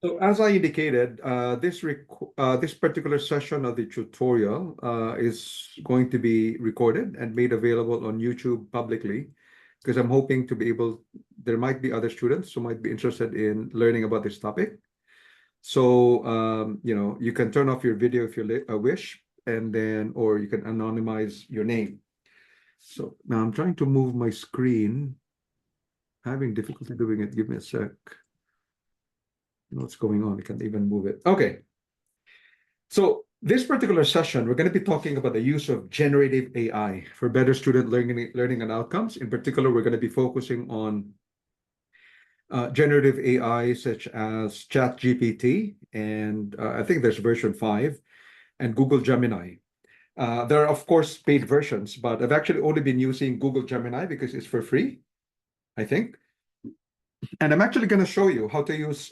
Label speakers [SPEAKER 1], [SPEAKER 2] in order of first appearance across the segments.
[SPEAKER 1] So as I indicated, this particular session of the tutorial is going to be recorded and made available on YouTube publicly, because I'm hoping to be able, there might be other students who might be interested in learning about this topic. So, you can turn off your video if you wish, and then, or you can anonymize your name. So now I'm trying to move my screen, having difficulty doing it. Give me a sec. What's going on? I can't even move it. Okay. So this particular session, we're going to be talking about the use of generative AI for better student learning and outcomes. In particular, we're going to be focusing on generative AI such as ChatGPT, and I think there's version 5, and Google Gemini. There are, of course, paid versions, but I've actually only been using Google Gemini because it's for free, I think. And I'm actually going to show you how to use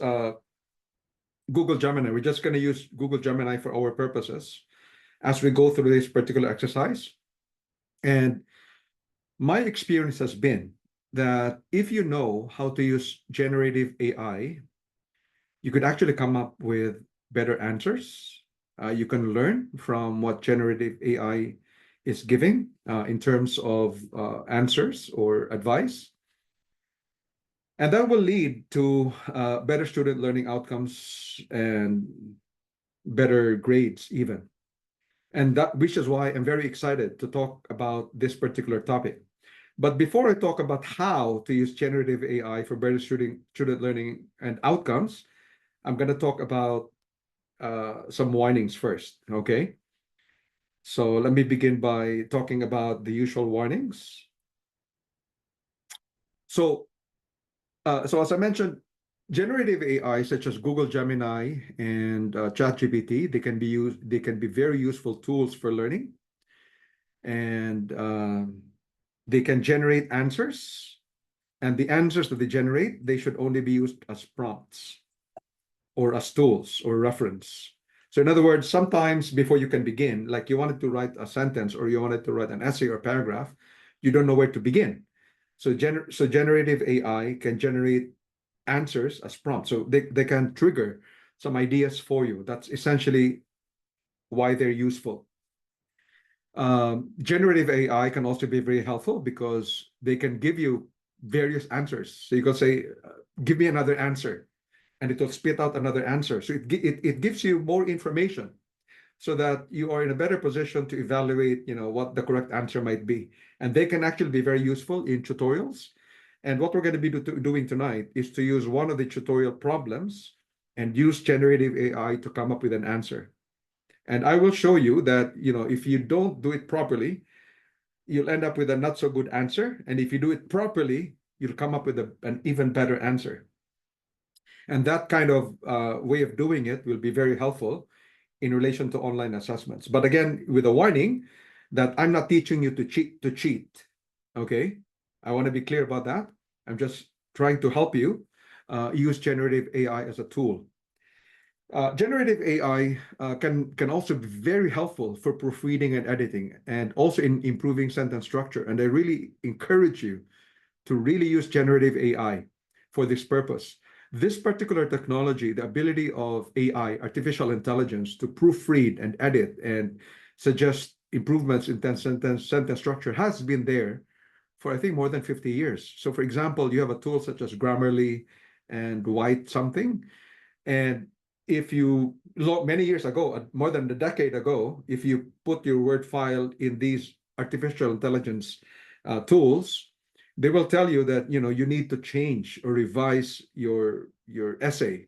[SPEAKER 1] Google Gemini. We're just going to use Google Gemini for our purposes as we go through this particular exercise. And my experience has been that if you know how to use generative AI, you could actually come up with better answers. You can learn from what generative AI is giving in terms of answers or advice. And that will lead to better student learning outcomes and better grades even. And that, which is why I'm very excited to talk about this particular topic. But before I talk about how to use generative AI for better student learning and outcomes, I'm going to talk about some warnings first, okay? So let me begin by talking about the usual warnings. So, so as I mentioned, generative AI such as Google Gemini and ChatGPT, they can be very useful tools for learning, and they can generate answers, and the answers that they generate, they should only be used as prompts or as tools or reference. So in other words, sometimes before you can begin, like you wanted to write a sentence or you wanted to write an essay or paragraph, you don't know where to begin. So generative AI can generate answers as prompts. So they can trigger some ideas for you. That's essentially why they're useful. Generative AI can also be very helpful because they can give you various answers. So you can say, give me another answer, and it will spit out another answer. So it gives you more information so that you are in a better position to evaluate, what the correct answer might be. And they can actually be very useful in tutorials. And what we're going to be doing tonight is to use one of the tutorial problems and use generative AI to come up with an answer. And I will show you that, if you don't do it properly, you'll end up with a not so good answer. And if you do it properly, you'll come up with an even better answer. And that kind of way of doing it will be very helpful in relation to online assessments. But again, with a warning that I'm not teaching you to cheat. Okay? I want to be clear about that. I'm just trying to help you use generative AI as a tool. Generative AI can also be very helpful for proofreading and editing, and also in improving sentence structure. And I really encourage you to really use generative AI for this purpose. This particular technology, the ability of AI, artificial intelligence, to proofread and edit and suggest improvements in sentence structure has been there for, I think, more than 50 years. So for example, you have a tool such as Grammarly and Write Something. And if you look many years ago, more than a decade ago, if you put your Word file in these artificial intelligence tools, they will tell you that you need to change or revise your essay.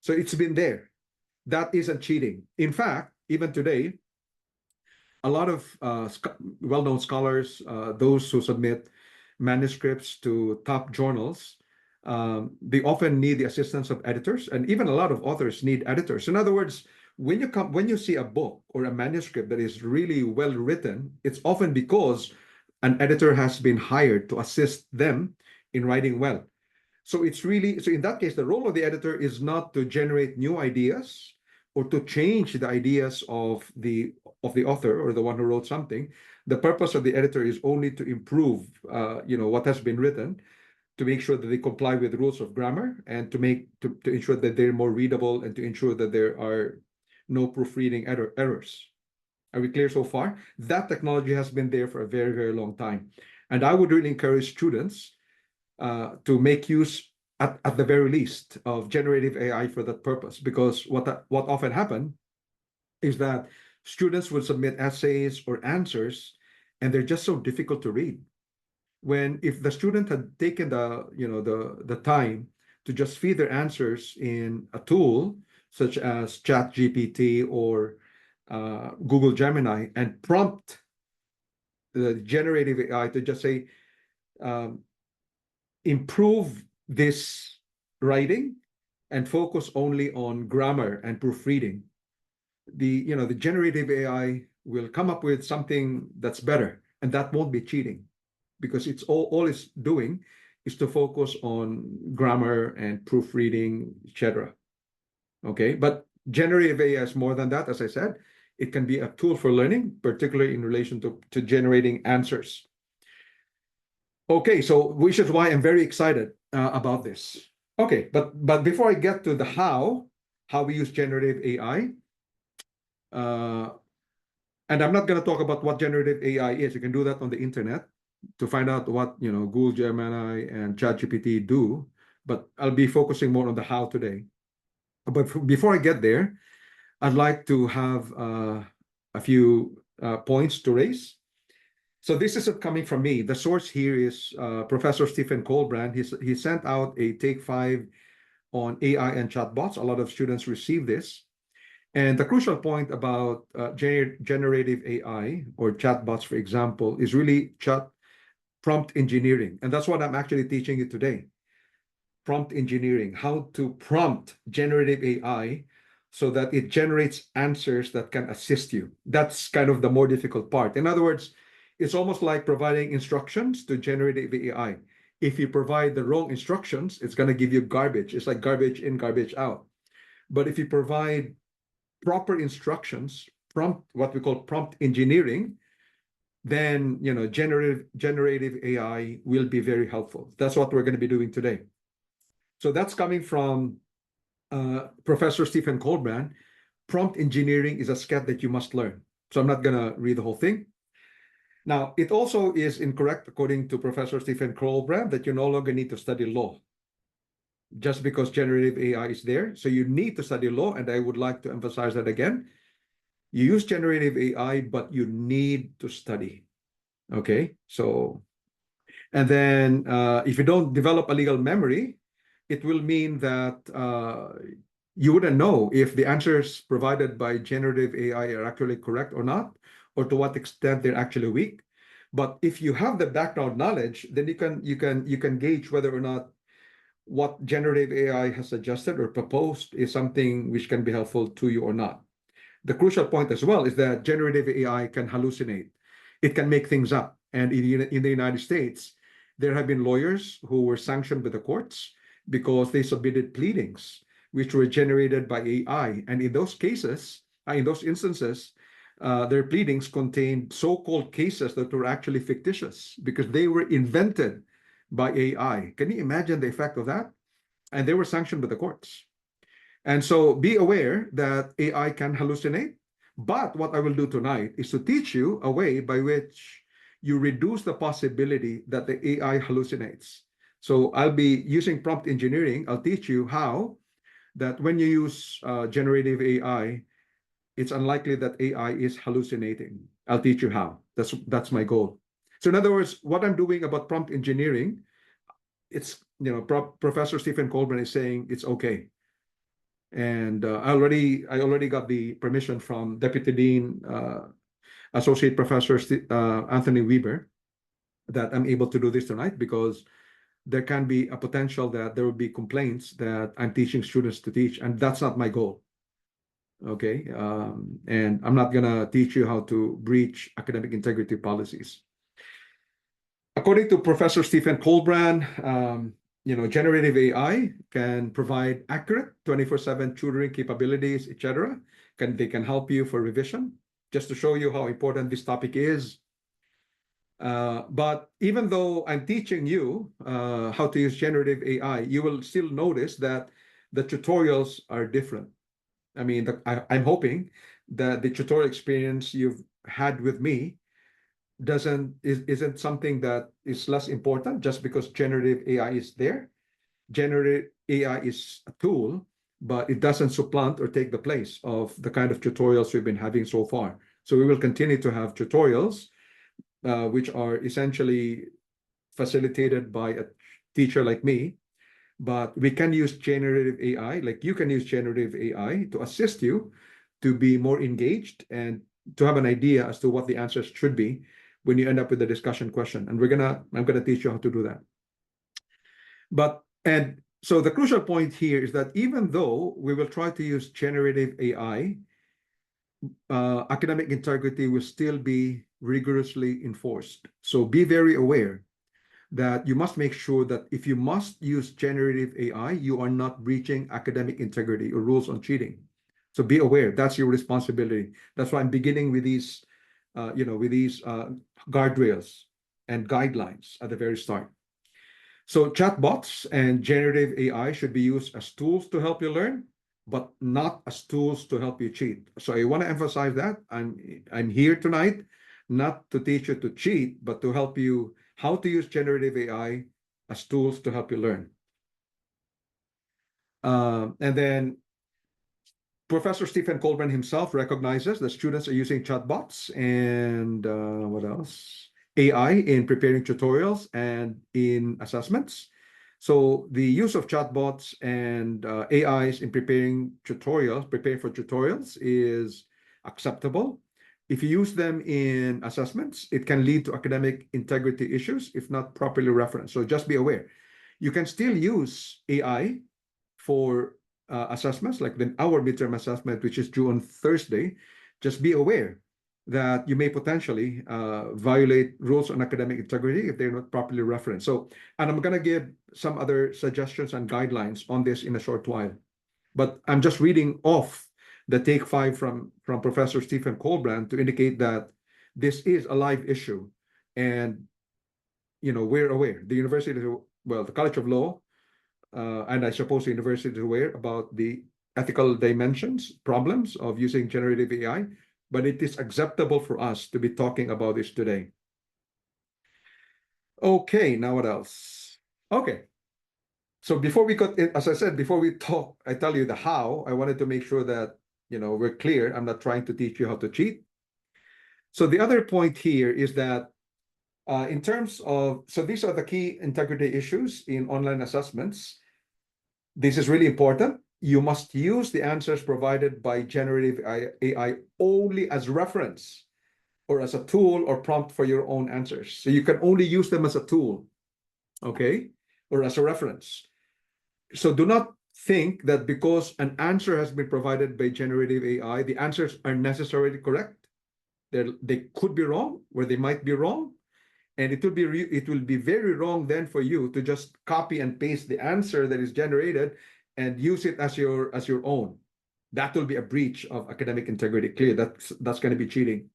[SPEAKER 1] So it's been there. That isn't cheating. In fact, even today, a lot of well-known scholars, those who submit manuscripts to top journals, they often need the assistance of editors, and even a lot of authors need editors. In other words, when you see a book or a manuscript that is really well written, it's often because an editor has been hired to assist them in writing well. So in that case, the role of the editor is not to generate new ideas or to change the ideas of the author or the one who wrote something. The purpose of the editor is only to improve, what has been written, to make sure that they comply with rules of grammar, and to ensure that they're more readable, and to ensure that there are no proofreading errors. Are we clear so far? That technology has been there for a very, very long time. And I would really encourage students to make use, at the very least, of generative AI for that purpose. Because what often happens is that students will submit essays or answers, and they're just so difficult to read. When if the student had taken the time to just feed their answers in a tool such as ChatGPT or Google Gemini, and prompt the generative AI to just say, um, improve this writing and focus only on grammar and proofreading, the generative AI will come up with something that's better, and that won't be cheating, because it's all it's doing is to focus on grammar and proofreading, etc. Okay, but generative AI is more than that. As I said, it can be a tool for learning, particularly in relation to generating answers. Okay, so which is why I'm very excited about this. Okay, but before I get to the how we use generative AI, uh, and I'm not going to talk about what generative AI is. You can do that on the internet to find out what Google Gemini and ChatGPT do. But I'll be focusing more on the how today. But before I get there, I'd like to have a few points to raise. So this isn't coming from me. The source here is Professor Stephen Colbrand. He sent out a Take 5 on AI and chatbots. A lot of students receive this. And the crucial point about generative AI or chatbots, for example, is really prompt engineering. And that's what I'm actually teaching you today. Prompt engineering, how to prompt generative AI so that it generates answers that can assist you. That's kind of the more difficult part. In other words, it's almost like providing instructions to generative AI. If you provide the wrong instructions, it's going to give you garbage. It's like garbage in, garbage out. But if you provide proper instructions, what we call prompt engineering, then generative AI will be very helpful. That's what we're going to be doing today. So that's coming from Professor Stephen Colbrand. Prompt engineering is a skill that you must learn. So I'm not going to read the whole thing. Now, it also is incorrect, according to Professor Stephen Colbrand, that you no longer need to study law just because generative AI is there. So you need to study law, and I would like to emphasize that again. You use generative AI, but you need to study. Okay, so, and then if you don't develop a legal memory, it will mean that you wouldn't know if the answers provided by generative AI are actually correct or not, or to what extent they're actually weak. But if you have the background knowledge, then you can gauge whether or not what generative AI has suggested or proposed is something which can be helpful to you or not. The crucial point as well is that generative AI can hallucinate. It can make things up. And in the United States, there have been lawyers who were sanctioned by the courts because they submitted pleadings which were generated by AI. And in those cases, in those instances, their pleadings contained so-called cases that were actually fictitious because they were invented by AI. Can you imagine the effect of that? And they were sanctioned by the courts. And so be aware that AI can hallucinate. But what I will do tonight is to teach you a way by which you reduce the possibility that the AI hallucinates. So I'll be using prompt engineering. I'll teach you how that when you use generative AI, it's unlikely that AI is hallucinating. I'll teach you how. That's my goal. So in other words, what I'm doing about prompt engineering, it's, Professor Stephen Colbrand is saying it's okay. And I already got the permission from Deputy Dean, Associate Professor Anthony Weber, that I'm able to do this tonight, because there can be a potential that there will be complaints that I'm teaching students to teach, and that's not my goal. Okay, and I'm not gonna teach you how to breach academic integrity policies. According to Professor Stephen Colbrand, generative AI can provide accurate 24/7 tutoring capabilities, etc. They can help you for revision. Just to show you how important this topic is, But even though I'm teaching you how to use generative AI, you will still notice that the tutorials are different. I mean, I'm hoping that the tutorial experience you've had with me isn't something that is less important just because generative AI is there. Generative AI is a tool, but it doesn't supplant or take the place of the kind of tutorials we've been having so far. So we will continue to have tutorials, which are essentially facilitated by a teacher like me, but we can use generative AI, like you can use generative AI to assist you to be more engaged and to have an idea as to what the answers should be when you end up with a discussion question. And I'm gonna teach you how to do that. And so the crucial point here is that even though we will try to use generative AI, academic integrity will still be rigorously enforced. So be very aware that you must make sure that if you must use generative AI, you are not breaching academic integrity or rules on cheating. So be aware, that's your responsibility. That's why I'm beginning with these, guardrails and guidelines at the very start. So chatbots and generative AI should be used as tools to help you learn, but not as tools to help you cheat. So I want to emphasize that I'm here tonight not to teach you to cheat, but to help you how to use generative AI as tools to help you learn. And then Professor Stephen Colburn himself recognizes that students are using chatbots and what else? AI in preparing tutorials and in assessments. So the use of chatbots and AIs in preparing for tutorials is acceptable. If you use them in assessments, it can lead to academic integrity issues if not properly referenced. So just be aware. You can still use AI for assessments, like our midterm assessment, which is due on Thursday. Just be aware that you may potentially violate rules on academic integrity if they're not properly referenced. So, and I'm going to give some other suggestions and guidelines on this in a short while. But I'm just reading off the take 5 from Professor Stephen Colbrand to indicate that this is a live issue. And, we're aware. The College of Law, and I suppose the university is aware about the ethical dimensions, problems of using generative AI, but it is acceptable for us to be talking about this today. Okay, now what else? Okay. So before we got, as I said, before we talk, I tell you the how, I wanted to make sure that, we're clear. I'm not trying to teach you how to cheat. So the other point here is that in terms of, so these are the key integrity issues in online assessments. This is really important. You must use the answers provided by generative AI only as reference or as a tool or prompt for your own answers. So you can only use them as a tool, okay, or as a reference. So do not think that because an answer has been provided by generative AI, the answers are necessarily correct. They could be wrong, or they might be wrong, and it will be very wrong then for you to just copy and paste the answer that is generated and use it as your own. That will be a breach of academic integrity. Clear, that's going to be cheating.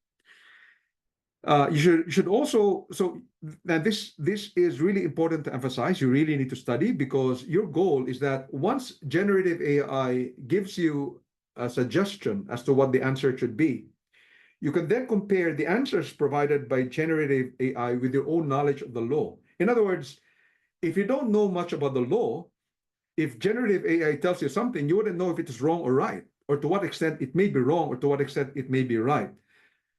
[SPEAKER 1] You should also, so and this is really important to emphasize. You really need to study, because your goal is that once generative AI gives you a suggestion as to what the answer should be, you can then compare the answers provided by generative AI with your own knowledge of the law. In other words, if you don't know much about the law, if generative AI tells you something, you wouldn't know if it is wrong or right, or to what extent it may be wrong, or to what extent it may be right.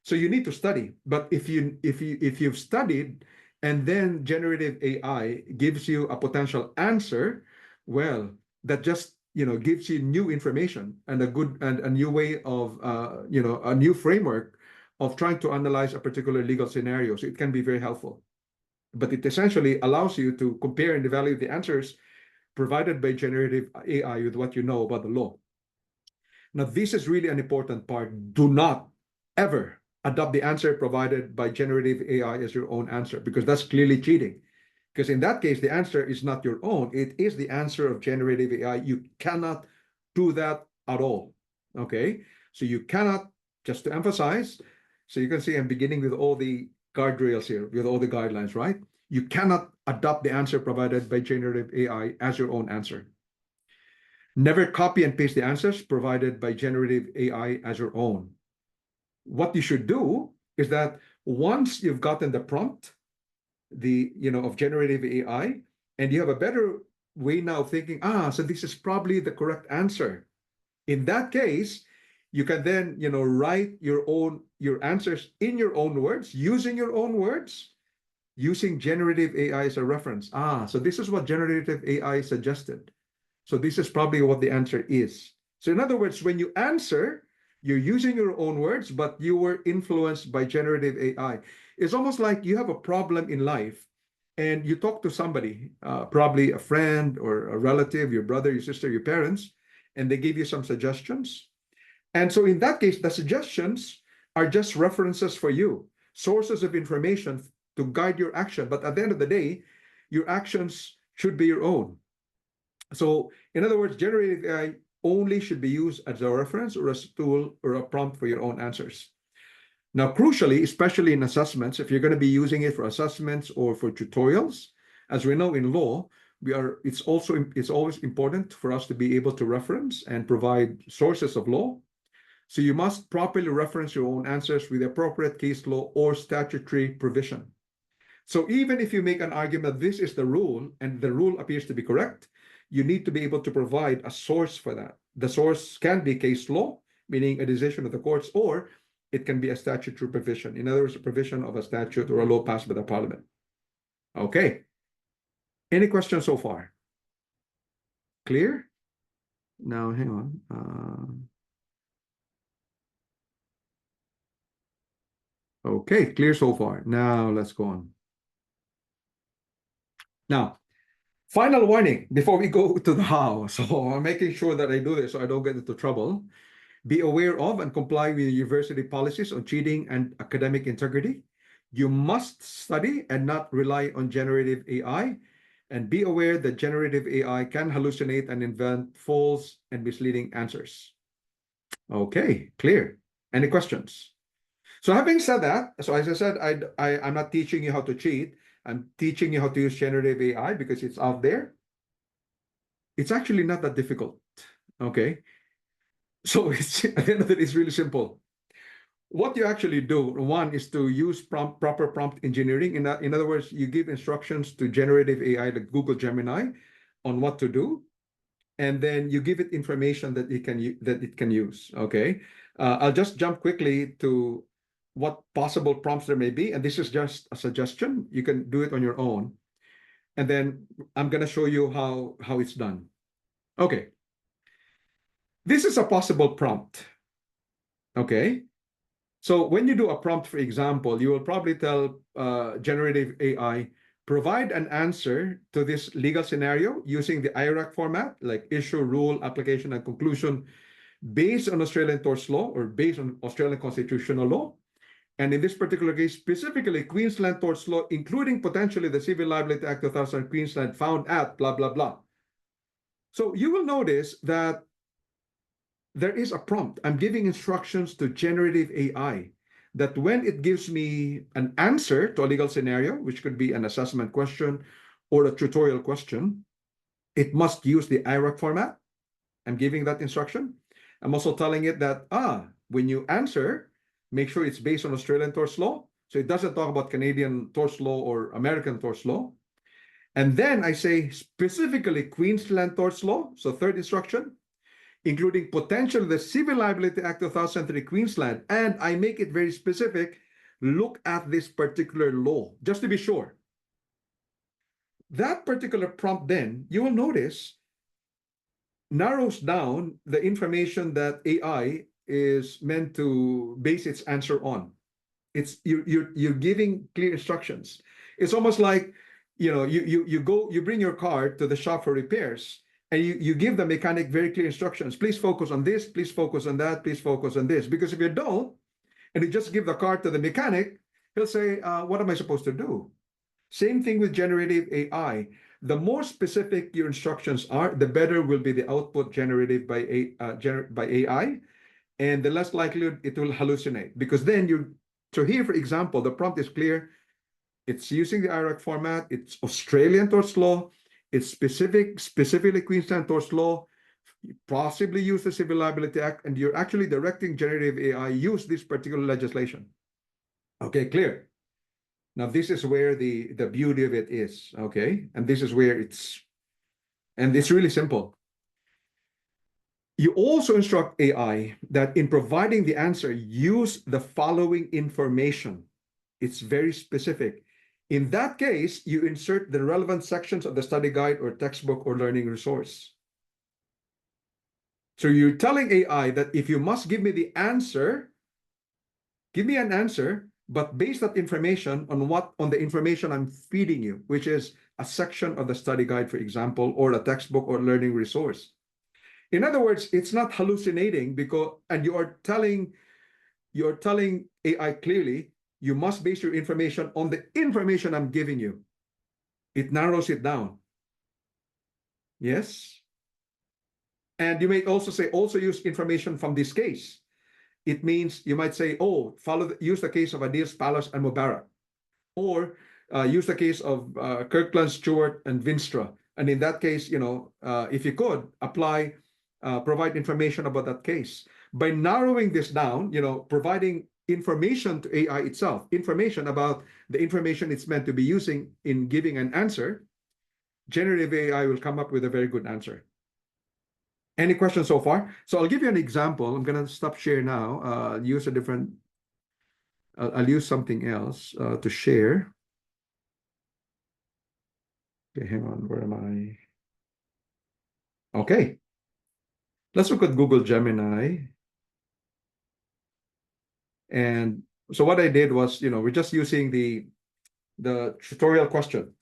[SPEAKER 1] So you need to study. But if you've studied and then generative AI gives you a potential answer, well, that just gives you new information and a new way of a new framework of trying to analyze a particular legal scenario. So it can be very helpful. But it essentially allows you to compare and evaluate the answers provided by generative AI with what you know about the law. Now, this is really an important part. Do not ever adopt the answer provided by generative AI as your own answer, because that's clearly cheating. Because in that case, the answer is not your own. It is the answer of generative AI. You cannot do that at all. Okay? So you cannot, just to emphasize, so you can see I'm beginning with all the guardrails here with all the guidelines, right? You cannot adopt the answer provided by generative AI as your own answer. Never copy and paste the answers provided by generative AI as your own. What you should do is that once you've gotten the prompt, of generative AI, and you have a better way now of thinking, so this is probably the correct answer. In that case, you can then, write your answers in your own words, using your own words, using generative AI as a reference. So this is what generative AI suggested. So this is probably what the answer is. So in other words, when you answer, you're using your own words, but you were influenced by generative AI. It's almost like you have a problem in life and you talk to somebody, probably a friend or a relative, your brother, your sister, your parents, and they give you some suggestions. And so in that case, the suggestions are just references for you, sources of information to guide your action. But at the end of the day, your actions should be your own. So in other words, generative AI only should be used as a reference or a tool or a prompt for your own answers. Now, crucially, especially in assessments, if you're going to be using it for assessments or for tutorials, as we know in law, it's always important for us to be able to reference and provide sources of law. So you must properly reference your own answers with the appropriate case law or statutory provision. So even if you make an argument, this is the rule, and the rule appears to be correct, you need to be able to provide a source for that. The source can be case law, meaning a decision of the courts, or it can be a statutory provision. In other words, a provision of a statute or a law passed by the parliament. Okay. Any questions so far? Clear? Now, hang on. Okay, clear so far. Now, let's go on. Now, final warning before we go to the how. So I'm making sure that I do this so I don't get into trouble. Be aware of and comply with university policies on cheating and academic integrity. You must study and not rely on generative AI. And be aware that generative AI can hallucinate and invent false and misleading answers. Okay, clear. Any questions? So having said that, so as I said, I'm not teaching you how to cheat. I'm teaching you how to use generative AI because it's out there. It's actually not that difficult. Okay. So at the end of it, it's really simple. What you actually do, one, is to use proper prompt engineering. In other words, you give instructions to generative AI, like Google Gemini, on what to do, and then you give it information that it can use. Okay, I'll just jump quickly to what possible prompts there may be, and this is just a suggestion. You can do it on your own, and then I'm going to show you how it's done. Okay, this is a possible prompt. Okay. So when you do a prompt, for example, you will probably tell generative AI, provide an answer to this legal scenario using the IRAC format, like issue, rule, application, and conclusion, based on Australian torts law or based on Australian constitutional law. And in this particular case, specifically Queensland torts law, including potentially the Civil Liability Act 2000 Queensland found at blah, blah, blah. So you will notice that there is a prompt. I'm giving instructions to generative AI that when it gives me an answer to a legal scenario, which could be an assessment question or a tutorial question, it must use the IRAC format. I'm giving that instruction. I'm also telling it that, when you answer, make sure it's based on Australian torts law. So it doesn't talk about Canadian torts law or American torts law. And then I say specifically Queensland torts law. So third instruction, including potential the Civil Liability Act 2003 Queensland, and I make it very specific, look at this particular law, just to be sure. That particular prompt then, you will notice, narrows down the information that AI is meant to base its answer on. You're giving clear instructions. It's almost like, you bring your car to the shop for repairs, and you give the mechanic very clear instructions. Please focus on this, please focus on that, please focus on this. Because if you don't, and you just give the car to the mechanic, he'll say, what am I supposed to do? Same thing with generative AI. The more specific your instructions are, the better will be the output generated by AI, and the less likely it will hallucinate, because then you're So here, for example, the prompt is clear. It's using the IRAC format. It's Australian tort law. It's specifically Queensland tort law. You possibly use the Civil Liability Act, and you're actually directing generative AI use this particular legislation. Okay, clear. Now this is where the beauty of it is. Okay, and this is where it's really simple. You also instruct AI that in providing the answer, use the following information. It's very specific. In that case, you insert the relevant sections of the study guide or textbook or learning resource. So you're telling AI that if you must give me the answer, give me an answer, but base that information on the information I'm feeding you, which is a section of the study guide, for example, or a textbook or learning resource. In other words, it's not hallucinating and you're telling AI clearly, you must base your information on the information I'm giving you. It narrows it down. Yes. And you may also say, also use information from this case. It means you might say, oh, use the case of Adil's Palace and Mubarak, or use the case of Kirkland, Stewart, and Vinstra. And in that case, if you could provide information about that case. By narrowing this down, providing information to AI itself, information about the information it's meant to be using in giving an answer, generative AI will come up with a very good answer. Any questions so far? So I'll give you an example. I'm going to stop share now. I'll use something else to share. Okay, hang on. Where am I? Okay. Let's look at Google Gemini. And so what I did was, we're just using the tutorial question.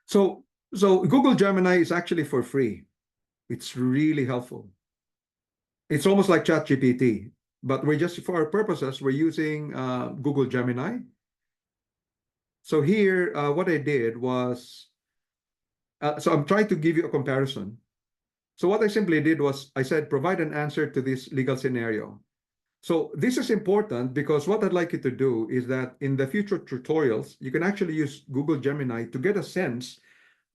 [SPEAKER 1] So Google Gemini is actually for free. It's really helpful. It's almost like ChatGPT, but for our purposes, we're using Google Gemini. So here, what I did was, so I'm trying to give you a comparison. So what I simply did was I said, provide an answer to this legal scenario. So this is important because what I'd like you to do is that in the future tutorials, you can actually use Google Gemini to get a sense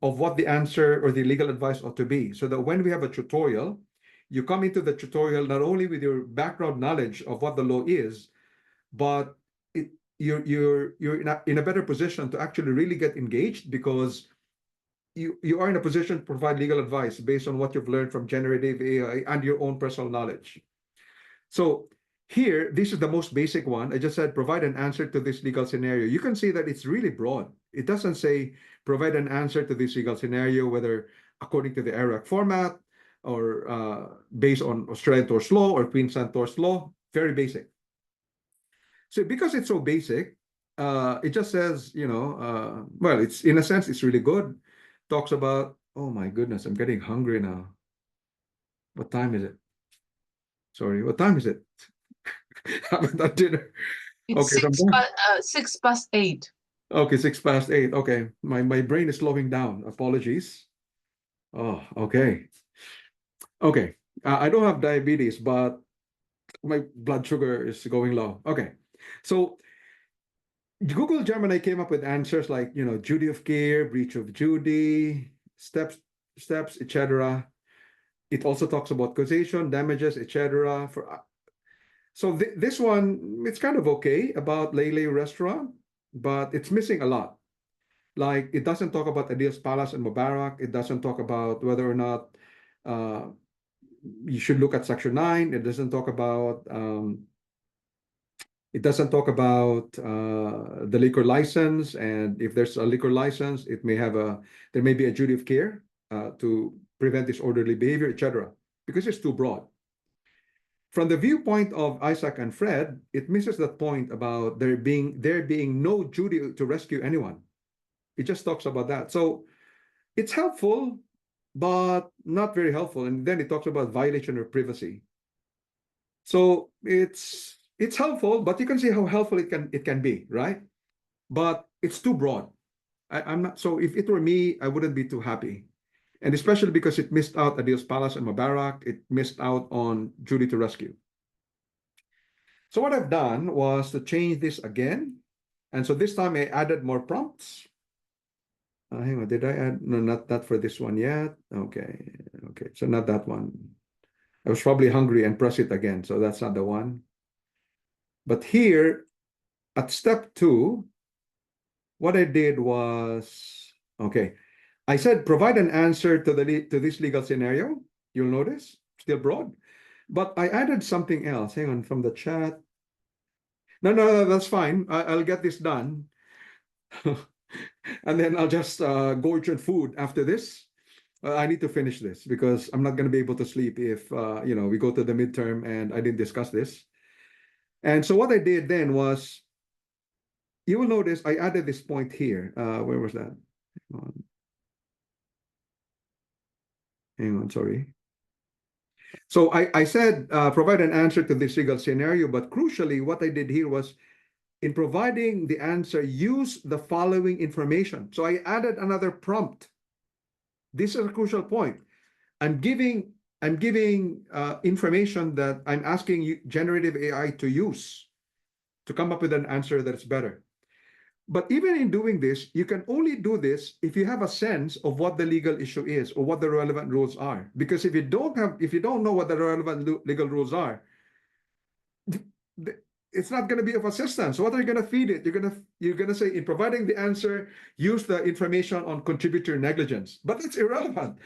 [SPEAKER 1] of what the answer or the legal advice ought to be. So that when we have a tutorial, you come into the tutorial not only with your background knowledge of what the law is, but you're in a better position to actually really get engaged because you are in a position to provide legal advice based on what you've learned from generative AI and your own personal knowledge. So here, this is the most basic one. I just said, provide an answer to this legal scenario. You can see that it's really broad. It doesn't say, provide an answer to this legal scenario, whether according to the IRAC format or based on Australian tort law or Queensland tort law. Very basic. So because it's so basic, it just says, well, it's in a sense, it's really good. Talks about, oh my goodness, I'm getting hungry now. What time is it? Sorry, what time is it? Haven't had dinner.
[SPEAKER 2] It's
[SPEAKER 1] Okay,
[SPEAKER 2] 6 past 8.
[SPEAKER 1] Okay, 6 past 8. Okay, my brain is slowing down. Apologies. Oh, okay. Okay, I don't have diabetes, but my blood sugar is going low. Okay, so Google Gemini came up with answers like, duty of care, breach of duty, steps, etc. It also talks about causation, damages, etc. So this one, it's kind of okay about Lele Restaurant, but it's missing a lot. Like it doesn't talk about Adil's Palace and Mubarak. It doesn't talk about whether or not you should look at Section 9. It doesn't talk about the liquor license, and if there's a liquor license, there may be a duty of care to prevent disorderly behavior, etc. Because it's too broad. From the viewpoint of Isaac and Fred, it misses that point about there being no duty to rescue anyone. It just talks about that. So it's helpful, but not very helpful. And then it talks about violation of privacy. So it's helpful, but you can see how helpful it can be, right? But it's too broad. I'm not. So if it were me, I wouldn't be too happy. And especially because it missed out Adil's Palace and Mubarak, it missed out on duty to rescue. So what I've done was to change this again. And so this time I added more prompts. Hang on, did I add? No, not for this one yet. Okay, okay, so not that one. I was probably hungry and press it again, so that's not the one. But here at step 2, what I did was, okay, I said provide an answer to this legal scenario. You'll notice, still broad. But I added something else. Hang on, from the chat. No, that's fine. I'll get this done. And then I'll just gorge on food after this. I need to finish this because I'm not going to be able to sleep if we go to the midterm and I didn't discuss this. And so what I did then was, you will notice I added this point here. Where was that? Hang on, sorry. So I said provide an answer to this legal scenario, but crucially, what I did here was, in providing the answer, use the following information. So I added another prompt. This is a crucial point. I'm giving information that I'm asking generative AI to use to come up with an answer that's better. But even in doing this, you can only do this if you have a sense of what the legal issue is or what the relevant rules are. Because if you don't know what the relevant legal rules are, it's not going to be of assistance. What are you going to feed it? You're gonna say, in providing the answer, use the information on contributor negligence. But it's irrelevant.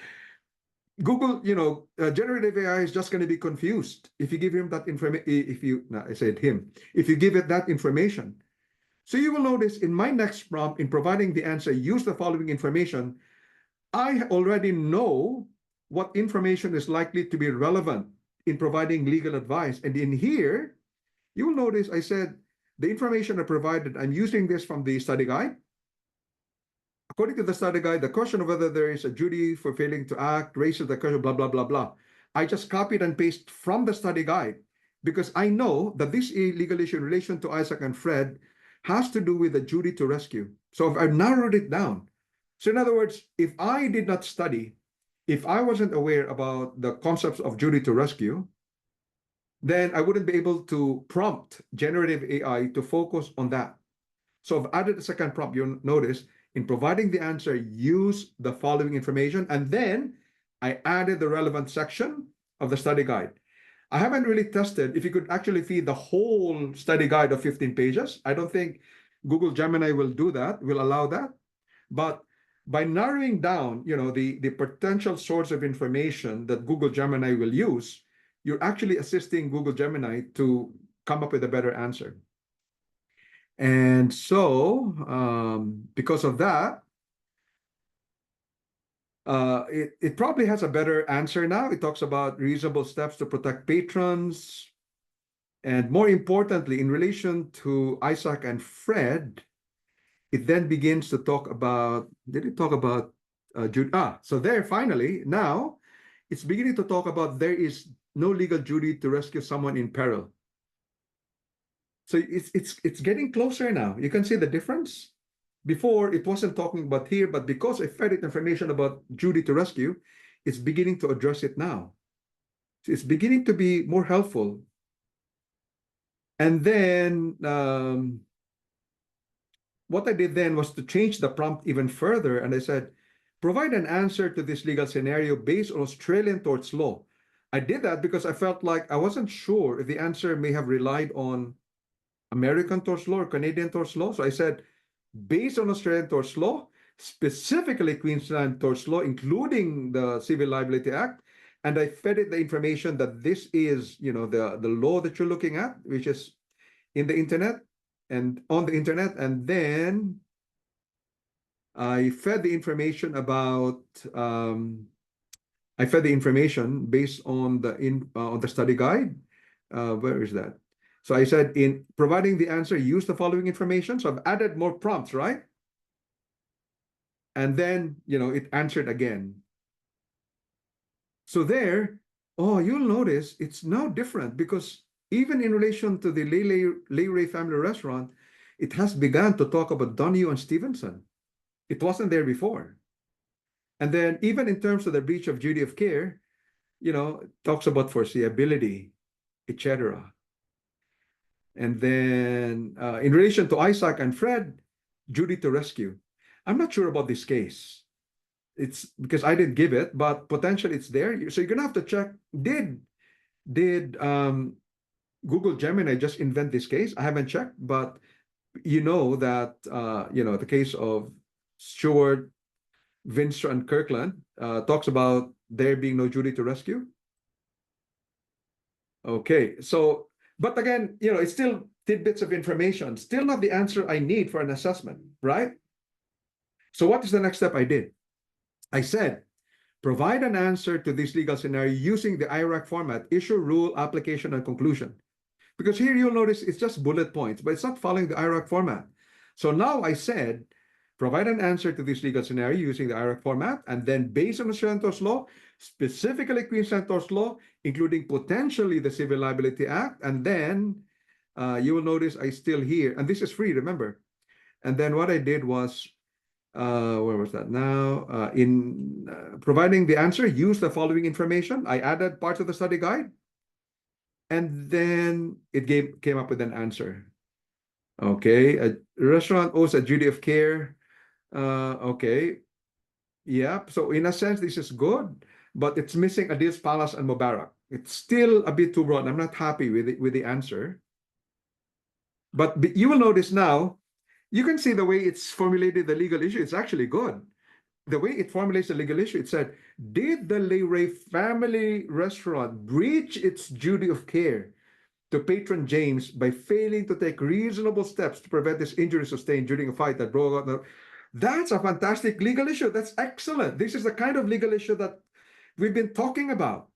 [SPEAKER 1] Google, generative AI is just going to be confused if you give him that information. If you give it that information. So you will notice in my next prompt, in providing the answer, use the following information. I already know what information is likely to be relevant in providing legal advice. And in here, you will notice I said the information I provided, I'm using this from the study guide. According to the study guide, the question of whether there is a duty for failing to act raises the question, blah, blah, blah, blah. I just copied and pasted from the study guide because I know that this legal issue in relation to Isaac and Fred has to do with the duty to rescue. So I've narrowed it down. So in other words, if I did not study, if I wasn't aware about the concepts of duty to rescue, then I wouldn't be able to prompt generative AI to focus on that. So I've added a second prompt. You'll notice, in providing the answer, use the following information. And then I added the relevant section of the study guide. I haven't really tested if you could actually feed the whole study guide of 15 pages. I don't think Google Gemini will do that, will allow that. But by narrowing down, the potential source of information that Google Gemini will use, you're actually assisting Google Gemini to come up with a better answer. And so, because of that, it probably has a better answer now. It talks about reasonable steps to protect patrons. And more importantly, in relation to Isaac and Fred, it then begins to talk about, did it talk about Jude? So there, finally, now it's beginning to talk about there is no legal duty to rescue someone in peril. So it's getting closer now. You can see the difference. Before, it wasn't talking about here, but because I fed it information about duty to rescue, it's beginning to address it now. So it's beginning to be more helpful. And then what I did then was to change the prompt even further. And I said, provide an answer to this legal scenario based on Australian torts law. I did that because I felt like I wasn't sure if the answer may have relied on American torts law or Canadian torts law. So I said, based on Australian torts law, specifically Queensland torts law, including the Civil Liability Act. And I fed it the information that this is, the law that you're looking at, which is in the internet and on the internet. And then I fed the information about, I fed the information based on the study guide. Where is that? So I said, in providing the answer, use the following information. So I've added more prompts, right? And then, it answered again. So there, you'll notice it's now different because even in relation to the Leray family restaurant, it has begun to talk about Donahue and Stevenson. It wasn't there before. And then even in terms of the breach of duty of care, it talks about foreseeability, etc. And then in relation to Isaac and Fred, Judy to rescue. I'm not sure about this case. It's because I didn't give it, but potentially it's there. So you're gonna have to check. Did Google Gemini just invent this case? I haven't checked, but you know that the case of Stewart, Vinstra, and Kirkland talks about there being no Judy to rescue. Okay, so but again, it's still tidbits of information, still not the answer I need for an assessment, right? So what is the next step I did? I said, provide an answer to this legal scenario using the IRAC format, issue, rule, application, and conclusion. Because here you'll notice it's just bullet points, but it's not following the IRAC format. So now I said, provide an answer to this legal scenario using the IRAC format, and then based on the Senators law, specifically Queen Senators law, including potentially the Civil Liability Act, and then you will notice I still here, and this is free, remember. And then what I did was, where was that now? In providing the answer, use the following information. I added parts of the study guide, and then it came up with an answer. Okay, a restaurant owes a duty of care. Okay, yeah. So in a sense, this is good, but it's missing Adil's Palace and Mubarak. It's still a bit too broad. I'm not happy with the answer. But you will notice now, you can see the way it's formulated the legal issue. It's actually good. The way it formulates the legal issue, it said, did the Leray family restaurant breach its duty of care to patron James by failing to take reasonable steps to prevent this injury sustained during a fight that broke out? That's a fantastic legal issue. That's excellent. This is the kind of legal issue that we've been talking about.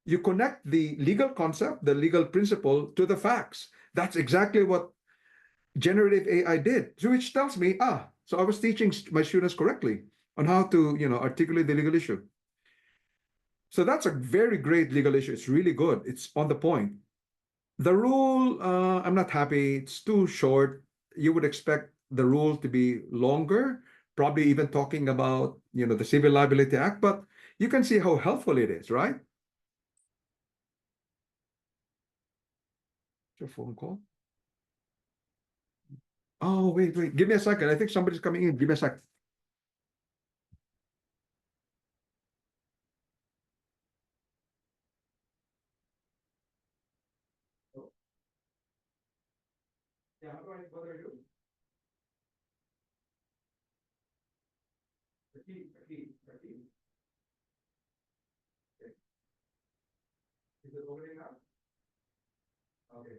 [SPEAKER 1] You connect the legal concept, the legal principle, to the facts. That's exactly what generative AI did, which tells me, so I was teaching my students correctly on how to, articulate the legal issue. So that's a very great legal issue. It's really good. It's on the point. The rule, I'm not happy. It's too short. You would expect the rule to be longer, probably even talking about, the Civil Liability Act, but you can see how helpful it is, right? Your phone call. Oh, wait. Give me a second. I think somebody's coming in. Give me a second. Yeah, what do I do? The key. Okay. Is it opening now? Okay.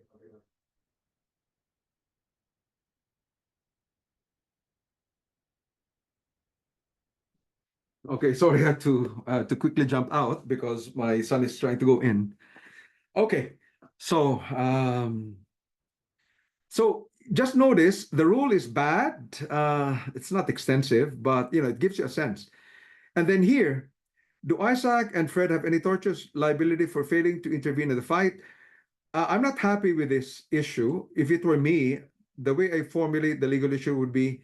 [SPEAKER 1] Okay, sorry, I had to quickly jump out because my son is trying to go in. Okay, so just notice the rule is bad. It's not extensive, but it gives you a sense. And then here, do Isaac and Fred have any tortious liability for failing to intervene in the fight? I'm not happy with this issue. If it were me, the way I formulate the legal issue would be,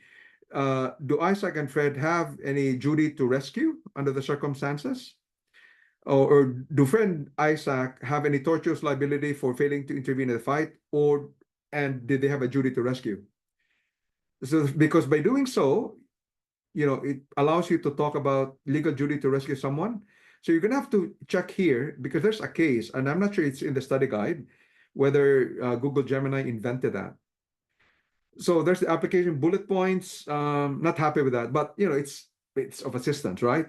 [SPEAKER 1] do Isaac and Fred have any duty to rescue under the circumstances? Or do Fred and Isaac have any tortious liability for failing to intervene in the fight? And did they have a duty to rescue? So because by doing so, it allows you to talk about legal duty to rescue someone. So you're gonna have to check here because there's a case, and I'm not sure it's in the study guide, whether Google Gemini invented that. So there's the application bullet points. Not happy with that, but it's of assistance, right?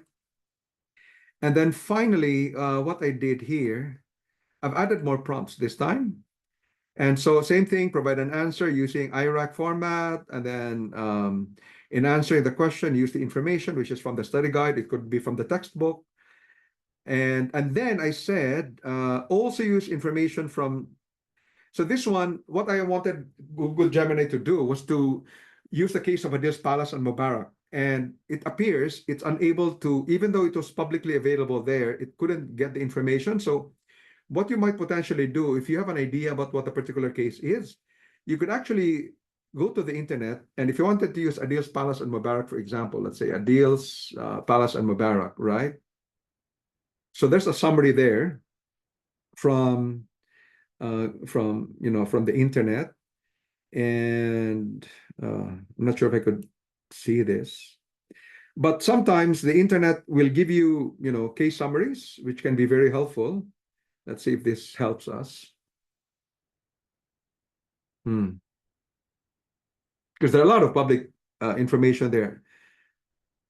[SPEAKER 1] And then finally, what I did here, I've added more prompts this time. And so same thing, provide an answer using IRAC format, and then in answering the question, use the information, which is from the study guide. It could be from the textbook. And then I said, also use information from, so this one, what I wanted Google Gemini to do was to use the case of Adil's Palace and Mubarak. And it appears it's unable to, even though it was publicly available there, it couldn't get the information. So what you might potentially do, if you have an idea about what a particular case is, you could actually go to the internet. And if you wanted to use Adil's Palace and Mubarak, for example, let's say Adil's Palace and Mubarak, right? So there's a summary there from from from the internet. And I'm not sure if I could see this, but sometimes the internet will give you case summaries, which can be very helpful. Let's see if this helps us. Because there are a lot of public information there.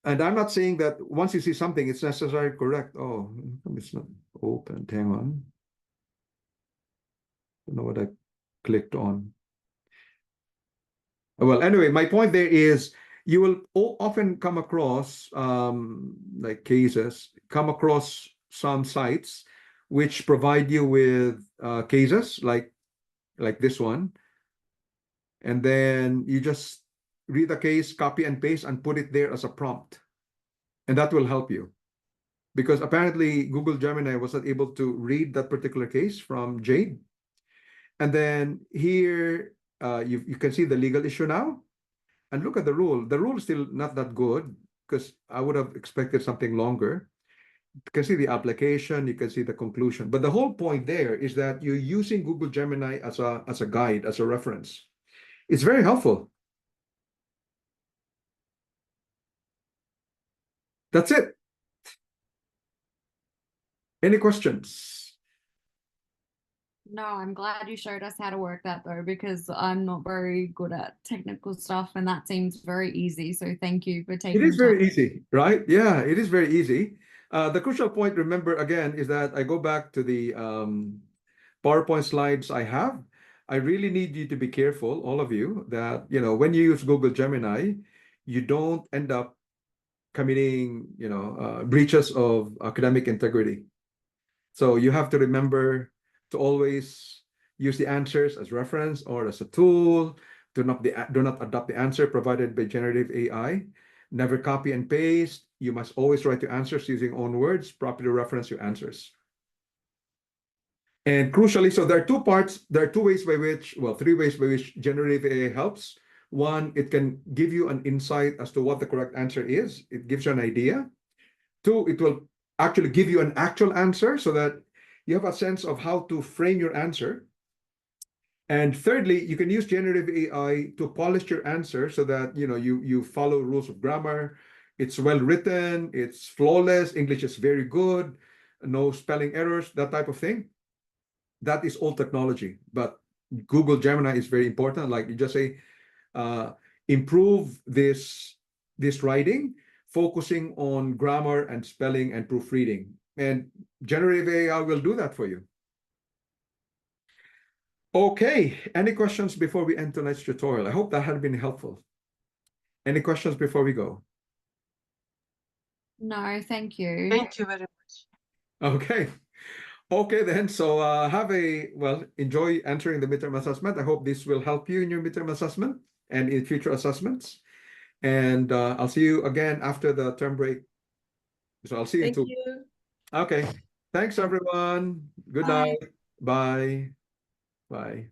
[SPEAKER 1] And I'm not saying that once you see something, it's necessarily correct. Oh, it's not open. Hang on. I don't know what I clicked on. Well, anyway, my point there is you will often come across like cases, come across some sites which provide you with cases like this one. And then you just read the case, copy and paste, and put it there as a prompt. And that will help you. Because apparently Google Gemini was not able to read that particular case from Jade. And then here you can see the legal issue now. And look at the rule. The rule is still not that good because I would have expected something longer. You can see the application, you can see the conclusion. But the whole point there is that you're using Google Gemini as a guide, as a reference. It's very helpful. That's it. Any questions?
[SPEAKER 3] No, I'm glad you showed us how to work that though, because I'm not very good at technical stuff and that seems very easy. So thank you for taking
[SPEAKER 1] It is
[SPEAKER 3] the time.
[SPEAKER 1] very easy, right? Yeah, it is very easy. The crucial point, remember, again, is that I go back to the PowerPoint slides I have. I really need you to be careful, all of you, that, when you use Google Gemini, you don't end up committing, breaches of academic integrity. So you have to remember to always use the answers as reference or as a tool. Do not adopt the answer provided by generative AI. Never copy and paste. You must always write your answers using own words, properly reference your answers. And crucially, so there are two parts, there are two ways by which, well, three ways by which generative AI helps. One, it can give you an insight as to what the correct answer is. It gives you an idea. Two, it will actually give you an actual answer so that you have a sense of how to frame your answer. And thirdly, you can use generative AI to polish your answer so that you follow rules of grammar. It's well written, it's flawless, English is very good, no spelling errors, that type of thing. That is all technology, but Google Gemini is very important. Like you just say, improve this writing, focusing on grammar and spelling and proofreading. And generative AI will do that for you. Okay, any questions before we end tonight's tutorial? I hope that had been helpful. Any questions before we go?
[SPEAKER 3] No, thank you.
[SPEAKER 2] Thank you very much.
[SPEAKER 1] Okay. Okay, then. So enjoy answering the midterm assessment. I hope this will help you in your midterm assessment and in future assessments. And I'll see you again after the term break. So I'll see you in
[SPEAKER 2] Thank
[SPEAKER 1] 2.
[SPEAKER 2] you.
[SPEAKER 1] Okay. Thanks, everyone. Good
[SPEAKER 3] Bye.
[SPEAKER 1] night. Bye. Bye.